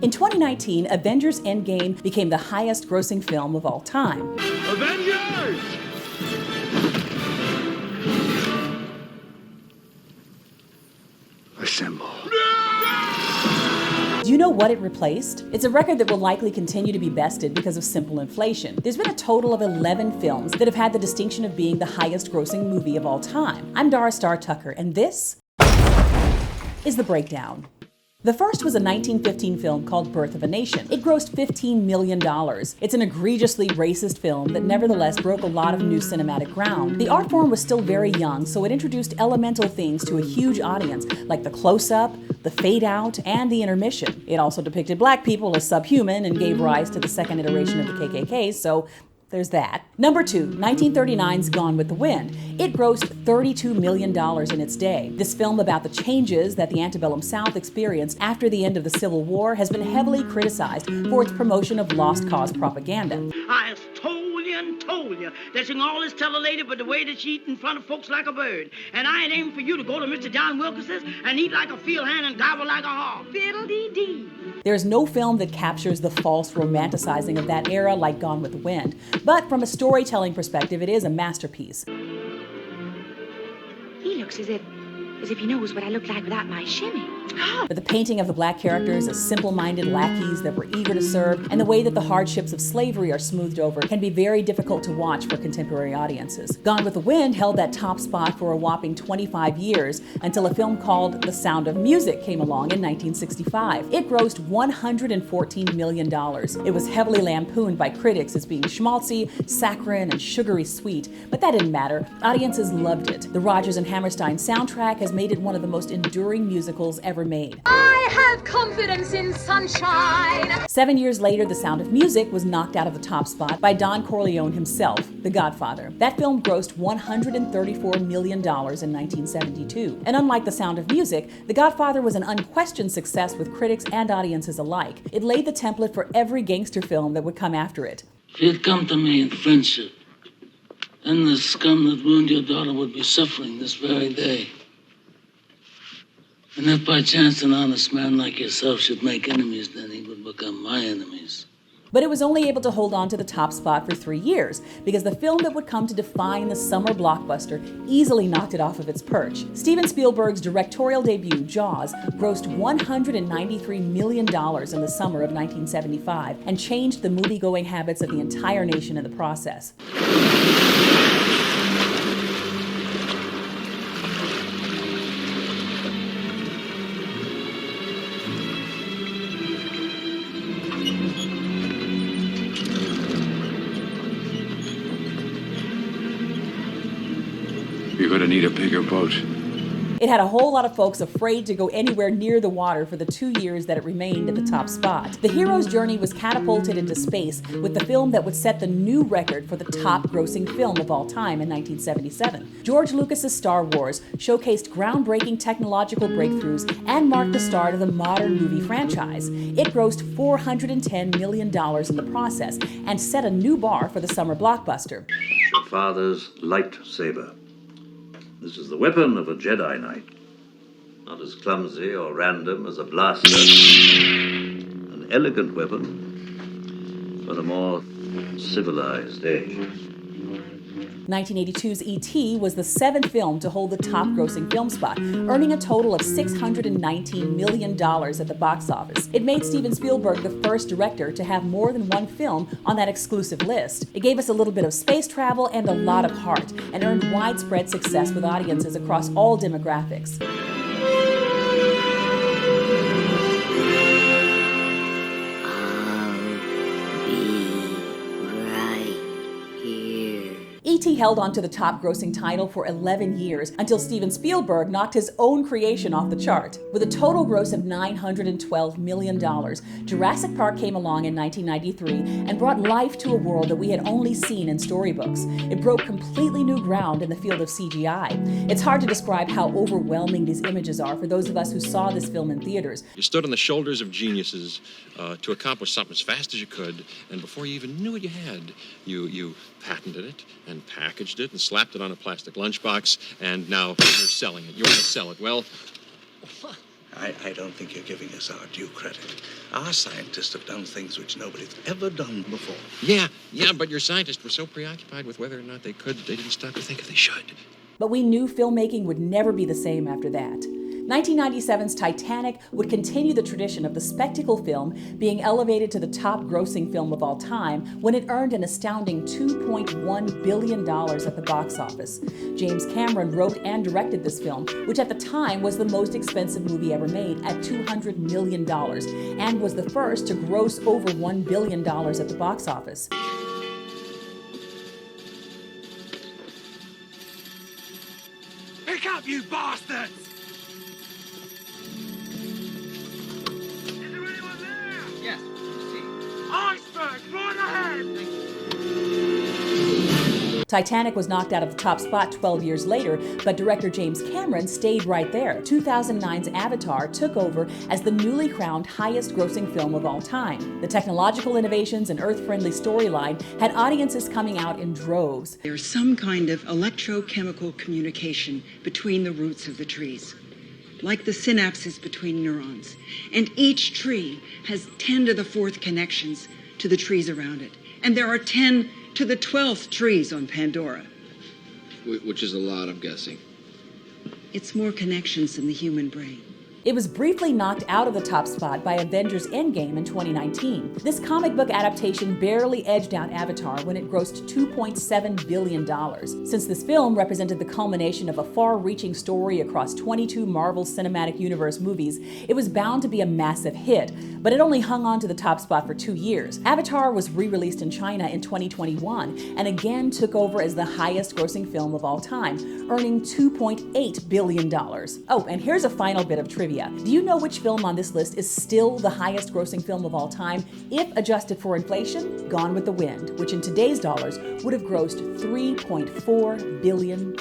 In 2019, Avengers Endgame became the highest grossing film of all time. Avengers! Assemble. Do you know what it replaced? It's a record that will likely continue to be bested because of simple inflation. There's been a total of 11 films that have had the distinction of being the highest grossing movie of all time. I'm Dara Starr Tucker, and this is The Breakdown. The first was a 1915 film called Birth of a Nation. It grossed $15 million. It's an egregiously racist film that nevertheless broke a lot of new cinematic ground. The art form was still very young, so it introduced elemental things to a huge audience, like the close-up, the fade-out, and the intermission. It also depicted black people as subhuman and gave rise to the second iteration of the KKK, so there's that. Number 2, 1939's Gone with the Wind. It grossed $32 million in its day. This film about the changes that the antebellum South experienced after the end of the Civil War has been heavily criticized for its promotion of lost cause propaganda. I have told you and told you that she can always tell a lady but the way that she eat in front of folks like a bird. And I ain't aiming for you to go to Mr. John Wilkins's and eat like a field hand and gobble like a hog. Fiddle-dee-dee. There's no film that captures the false romanticizing of that era like Gone with the Wind. But from a storytelling perspective, it is a masterpiece. He looks as if he knows what I look like without my shimmy. But the painting of the black characters as simple-minded lackeys that were eager to serve, and the way that the hardships of slavery are smoothed over can be very difficult to watch for contemporary audiences. Gone with the Wind held that top spot for a whopping 25 years until a film called The Sound of Music came along in 1965. It grossed $114 million. It was heavily lampooned by critics as being schmaltzy, saccharine, and sugary sweet, but that didn't matter. Audiences loved it. The Rodgers and Hammerstein soundtrack has made it one of the most enduring musicals ever made. I have confidence in sunshine. 7 years later, The Sound of Music was knocked out of the top spot by Don Corleone himself, The Godfather. That film grossed $134 million in 1972. And unlike The Sound of Music, The Godfather was an unquestioned success with critics and audiences alike. It laid the template for every gangster film that would come after it. If you'd come to me in friendship, then the scum that ruined your daughter would be suffering this very day. And if by chance an honest man like yourself should make enemies, then he would become my enemies. But it was only able to hold on to the top spot for 3 years, because the film that would come to define the summer blockbuster easily knocked it off of its perch. Steven Spielberg's directorial debut, Jaws, grossed $193 million in the summer of 1975 and changed the movie-going habits of the entire nation in the process. You're gonna need a bigger boat. It had a whole lot of folks afraid to go anywhere near the water for the 2 years that it remained at the top spot. The hero's journey was catapulted into space with the film that would set the new record for the top grossing film of all time in 1977. George Lucas's Star Wars showcased groundbreaking technological breakthroughs and marked the start of the modern movie franchise. It grossed $410 million in the process and set a new bar for the summer blockbuster. Father's lightsaber. This is the weapon of a Jedi Knight. Not as clumsy or random as a blaster. An elegant weapon for a more civilized age. 1982's E.T. was the 7th film to hold the top-grossing film spot, earning a total of $619 million at the box office. It made Steven Spielberg the first director to have more than one film on that exclusive list. It gave us a little bit of space travel and a lot of heart, and earned widespread success with audiences across all demographics. E.T. held on to the top-grossing title for 11 years until Steven Spielberg knocked his own creation off the chart. With a total gross of $912 million, Jurassic Park came along in 1993 and brought life to a world that we had only seen in storybooks. It broke completely new ground in the field of CGI. It's hard to describe how overwhelming these images are for those of us who saw this film in theaters. You stood on the shoulders of geniuses to accomplish something as fast as you could, and before you even knew what you had, you patented it and packaged it and slapped it on a plastic lunchbox, and now you're selling it. You want to sell it. Well, I don't think you're giving us our due credit. Our scientists have done things which nobody's ever done before. Yeah, but your scientists were so preoccupied with whether or not they could, they didn't stop to think if they should. But we knew filmmaking would never be the same after that. 1997's Titanic would continue the tradition of the spectacle film being elevated to the top grossing film of all time when it earned an astounding $2.1 billion at the box office. James Cameron wrote and directed this film, which at the time was the most expensive movie ever made at $200 million, and was the first to gross over $1 billion at the box office. Pick up, you bastards! Yes, see. Iceberg, right ahead! Titanic was knocked out of the top spot 12 years later, but director James Cameron stayed right there. 2009's Avatar took over as the newly crowned highest-grossing film of all time. The technological innovations and Earth-friendly storyline had audiences coming out in droves. There's some kind of electrochemical communication between the roots of the trees, like the synapses between neurons. And each tree has 10 to the 4th connections to the trees around it. And there are 10 to the 12th trees on Pandora. Which is a lot, I'm guessing. It's more connections than the human brain. It was briefly knocked out of the top spot by Avengers Endgame in 2019. This comic book adaptation barely edged out Avatar when it grossed $2.7 billion. Since this film represented the culmination of a far-reaching story across 22 Marvel Cinematic Universe movies, it was bound to be a massive hit, but it only hung on to the top spot for 2 years. Avatar was re-released in China in 2021 and again took over as the highest-grossing film of all time, earning $2.8 billion. Oh, and here's a final bit of trivia. Do you know which film on this list is still the highest grossing film of all time, if adjusted for inflation? Gone with the Wind, which in today's dollars would have grossed $3.4 billion.